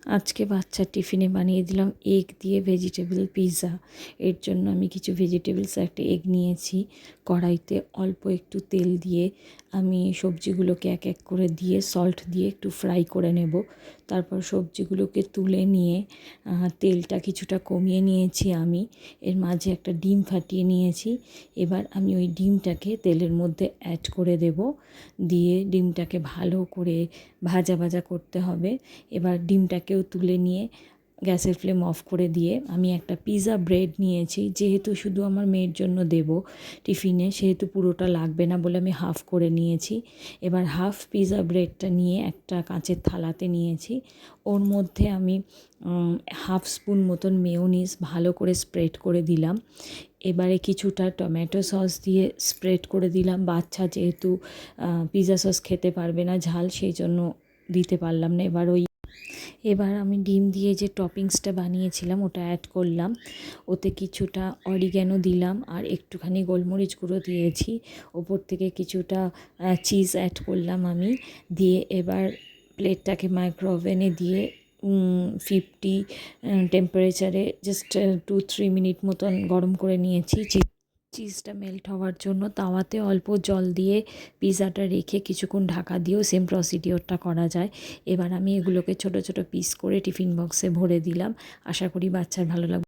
আজকে বাচ্চার টিফিনে বানিয়ে দিলাম এগ দিয়ে ভেজিটেবল পিৎজা। এর জন্য আমি কিছু ভেজিটেবলস একটা এগ নিয়েছি, কড়াইতে অল্প একটু তেল দিয়ে আমি সবজিগুলোকে এক এক করে দিয়ে সল্ট দিয়ে একটু ফ্রাই করে নেব। তারপর সবজিগুলোকে তুলে নিয়ে তেলটা কিছুটা কমিয়ে নিয়েছি আমি, এর মাঝে একটা ডিম ফাটিয়ে নিয়েছি। এবার আমি ওই ডিমটাকে তেলের মধ্যে অ্যাড করে দেব, দিয়ে ডিমটাকে ভালো করে ভাজা ভাজা করতে হবে। এবার ডিমটাকেও তুলে নিয়ে গ্যাসের ফ্লেম অফ করে দিয়ে আমি একটা পিৎজা ব্রেড নিয়েছি, যেহেতু শুধু আমার মেয়ের জন্য দেব টিফিনে, সেহেতু পুরোটা লাগবে না বলে আমি হাফ করে নিয়েছি। এবার হাফ পিৎজা ব্রেডটা নিয়ে একটা কাঁচের থালাতে নিয়েছি, ওর মধ্যে আমি হাফ স্পুন মতন মেয়োনিজ ভালো করে স্প্রেড করে দিলাম। এবারে কিছুটা টমেটো সস দিয়ে স্প্রেড করে দিলাম। বাচ্চা যেহেতু পিৎজা সস খেতে পারবে না ঝাল, সেই জন্য দিতে পারলাম না। এবার আমি ডিম দিয়ে যে টপিংসটা বানিয়েছিলাম ওটা অ্যাড করলাম, ওতে কিছুটা অরিগ্যানো দিলাম আর একটুখানি গোলমরিচ গুঁড়ো দিয়েছি, ওপর থেকে কিছুটা চিজ অ্যাড করলাম আমি, দিয়ে এবার প্লেটটাকে মাইক্রোওভেনে দিয়ে 50 টেম্পারেচারে জাস্ট 2-3 মিনিট মতন গরম করে নিয়েছি। চিজটা মেল্ট হওয়ার জন্য তাওয়াতে অল্প জল দিয়ে পিৎজাটা রেখে কিছুক্ষণ ঢাকা দিয়েও সেম প্রসিডিওরটা করা যায়। এবার আমি এগুলোকে ছোট ছোট পিস করে টিফিন বক্সে ভরে দিলাম। আশা করি বাচ্চার ভালো লাগবে।